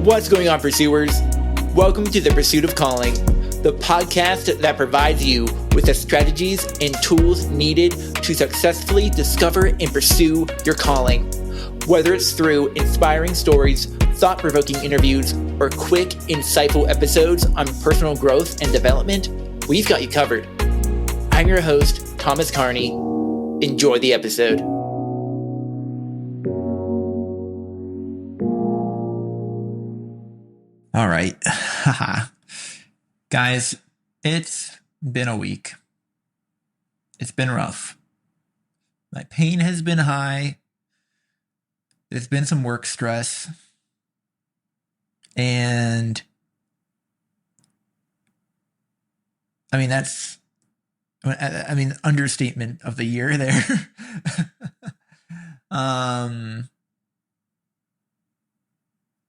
What's going on, pursuers? Welcome to The Pursuit of Calling, the podcast that provides you with the strategies and tools needed to successfully discover and pursue your calling. Whether it's through inspiring stories, thought-provoking interviews, or quick, insightful episodes on personal growth and development, we've got you covered. I'm your host, Thomas Carney. Enjoy the episode. All right. Guys, it's been a week. It's been rough. My pain has been high. There's been some work stress. And that's understatement of the year there.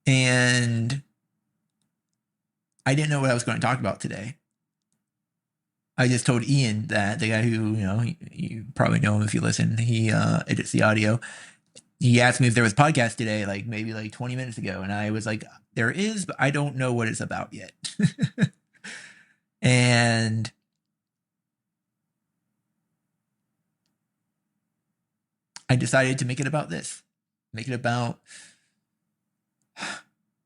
And I didn't know what I was going to talk about today. I just told Ian, that the guy who, you probably know him if you listen, he edits the audio. He asked me if there was a podcast today, maybe 20 minutes ago. And I was like, there is, but I don't know what it's about yet. And I decided to make it about this. Make it about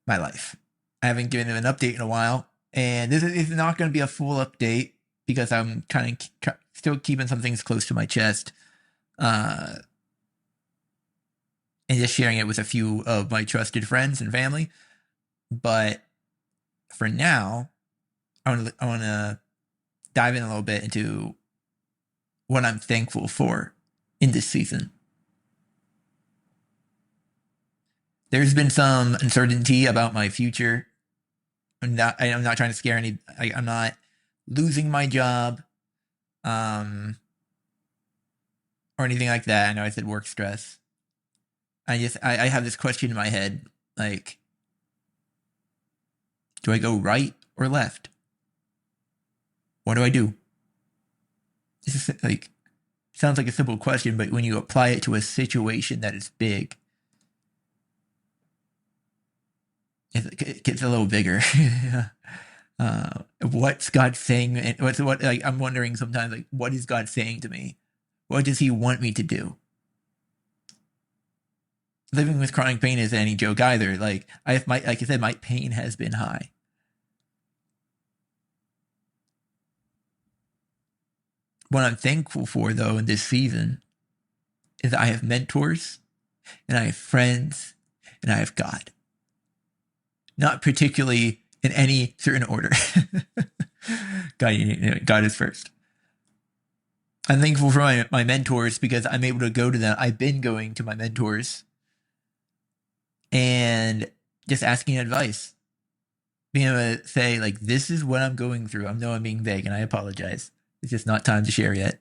my life. I haven't given him an update in a while. And this is not going to be a full update because I'm kind of still keeping some things close to my chest. And just sharing it with a few of my trusted friends and family. But for now, I want to dive in a little bit into what I'm thankful for in this season. There's been some uncertainty about my future. I'm not trying to scare I'm not losing my job, or anything like that. I know I said work stress. I have this question in my head, do I go right or left? What do I do? This is sounds like a simple question, but when you apply it to a situation that is big, it gets a little bigger. What's God saying? I'm wondering sometimes, what is God saying to me? What does He want me to do? Living with chronic pain isn't any joke either. Like I said, my pain has been high. What I'm thankful for, though, in this season is that I have mentors, and I have friends, and I have God. Not particularly in any certain order. God is first. I'm thankful for my mentors because I'm able to go to them. I've been going to my mentors and just asking advice. Being able to say, this is what I'm going through. I know I'm being vague, and I apologize. It's just not time to share yet.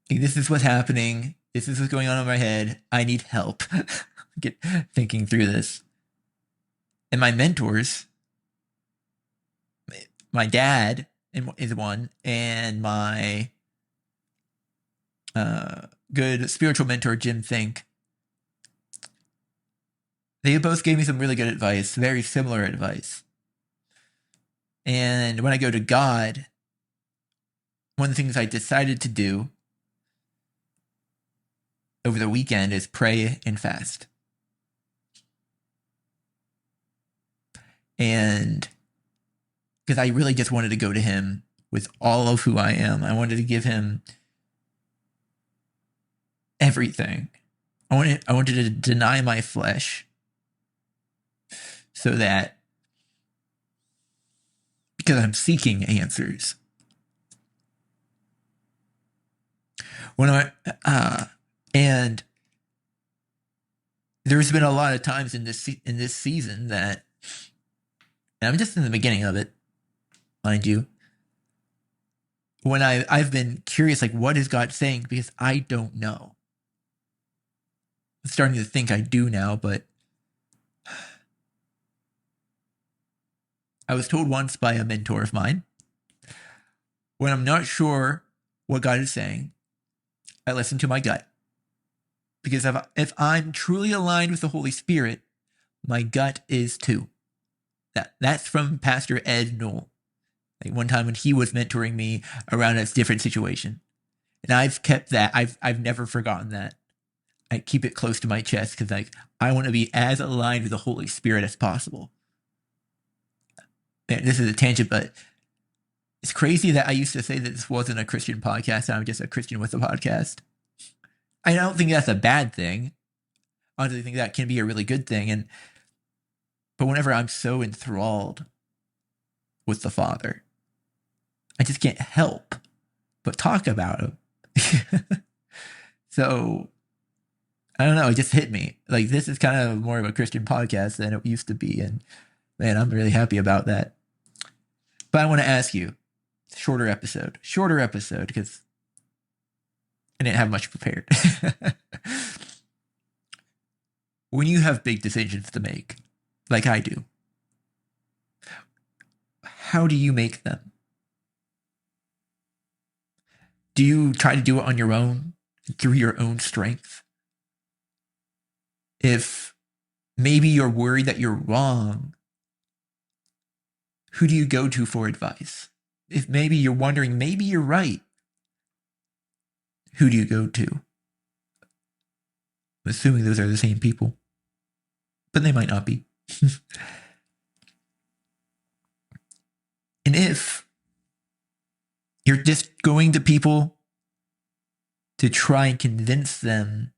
This is what's happening. This is what's going on in my head. I need help. Get thinking through this. And my mentors, my dad is one, and my good spiritual mentor, Jim Fink, they both gave me some really good advice, very similar advice. And when I go to God, one of the things I decided to do over the weekend is pray and fast. And because I really just wanted to go to Him with all of who I am. I wanted to give Him everything. I wanted to deny my flesh so that, because I'm seeking answers. And there's been a lot of times in this season that, and I'm just in the beginning of it, mind you, when I've been curious, what is God saying? Because I don't know. I'm starting to think I do now, but I was told once by a mentor of mine, when I'm not sure what God is saying, I listen to my gut. Because if I'm truly aligned with the Holy Spirit, my gut is too. That's from Pastor Ed Knoll. Like one time when he was mentoring me around a different situation. And I've kept that. I've never forgotten that. I keep it close to my chest because I want to be as aligned with the Holy Spirit as possible. And this is a tangent, but it's crazy that I used to say that this wasn't a Christian podcast and I'm just a Christian with a podcast. I don't think that's a bad thing. I honestly think that can be a really good thing. But whenever I'm so enthralled with the Father, I just can't help but talk about him. So, I don't know, it just hit me. Like, this is kind of more of a Christian podcast than it used to be. And man, I'm really happy about that. But I want to ask you, shorter episode because I didn't have much prepared. When you have big decisions to make, like I do, how do you make them? Do you try to do it on your own, through your own strength? If maybe you're worried that you're wrong, who do you go to for advice? If maybe you're wondering, maybe you're right, who do you go to? I'm assuming those are the same people, but they might not be. And if you're just going to people to try and convince them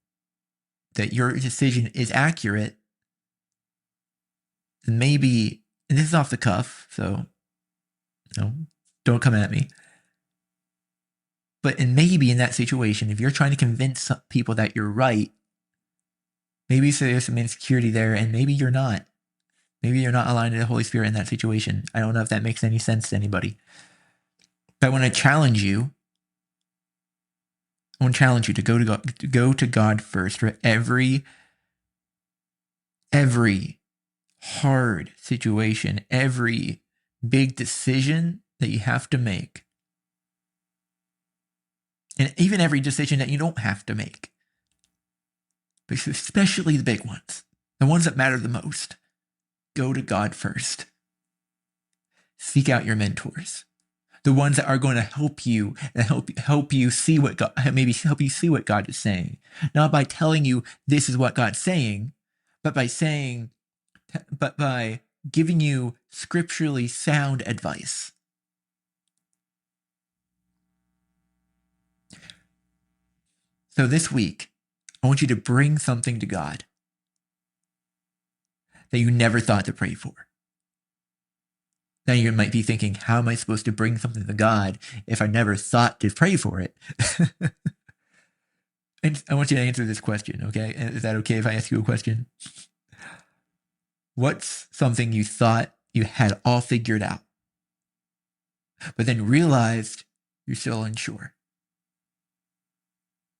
that your decision is accurate, then maybe, and this is off the cuff, so don't come at me. But maybe in that situation, if you're trying to convince people that you're right, maybe there's some insecurity there, and maybe you're not. Maybe you're not aligned to the Holy Spirit in that situation. I don't know if that makes any sense to anybody. But I want to challenge you. I want to challenge you to go to God first for every hard situation, every big decision that you have to make. And even every decision that you don't have to make. But especially the big ones, the ones that matter the most. Go to God first. Seek out your mentors. The ones that are going to help you and help you see what God, maybe help you see what God is saying. Not by telling you this is what God's saying, but by giving you scripturally sound advice. So this week, I want you to bring something to God that you never thought to pray for. Now you might be thinking, how am I supposed to bring something to God if I never thought to pray for it? And I want you to answer this question, okay? Is that okay if I ask you a question? What's something you thought you had all figured out, but then realized you're still unsure?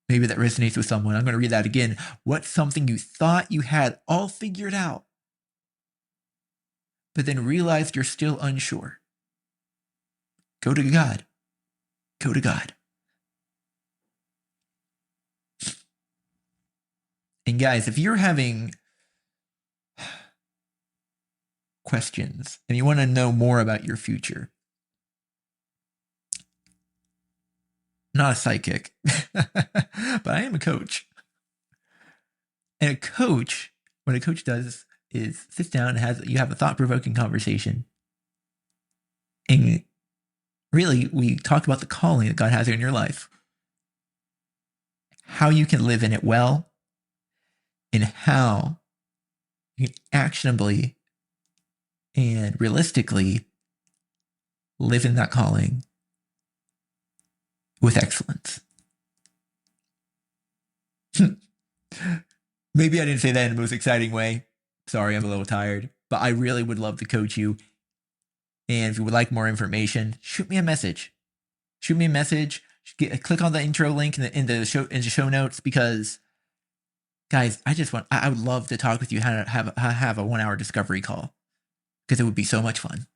Maybe that resonates with someone. I'm going to read that again. What's something you thought you had all figured out, but then realized you're still unsure? Go to God. Go to God. And guys, if you're having questions and you want to know more about your future, not a psychic, but I am a coach. And a coach, what a coach does is sits down and you have a thought-provoking conversation. And really, we talk about the calling that God has in your life, how you can live in it well, and how you can actionably and realistically live in that calling with excellence. Maybe I didn't say that in the most exciting way. Sorry, I'm a little tired. But I really would love to coach you. And if you would like more information, shoot me a message. Shoot me a message. Click on the intro link in the show notes, because guys, I would love to talk with you, how to have a 1 hour discovery call, because it would be so much fun.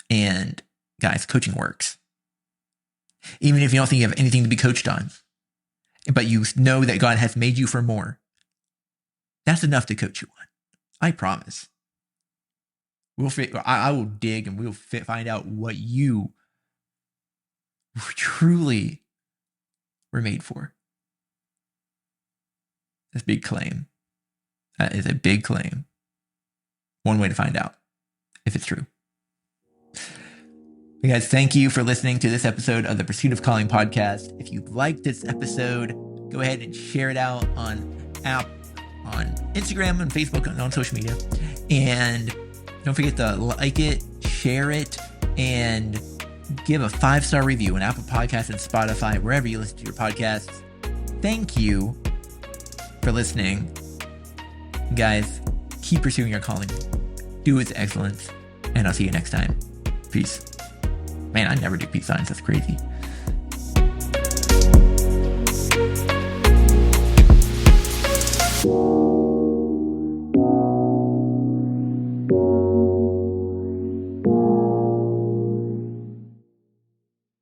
And guys, coaching works. Even if you don't think you have anything to be coached on, but you know that God has made you for more. That's enough to coach you on. I promise. I will dig and we'll find out what you truly were made for. That's a big claim. That is a big claim. One way to find out if it's true. Hey guys, thank you for listening to this episode of the Pursuit of Calling podcast. If you liked this episode, go ahead and share it out on Instagram and Facebook and on social media. And don't forget to like it, share it, and give a 5-star review on Apple Podcasts and Spotify, wherever you listen to your podcasts. Thank you for listening. Guys, keep pursuing your calling. Do it with excellence. And I'll see you next time. Peace. Man, I never do peace signs. That's crazy. You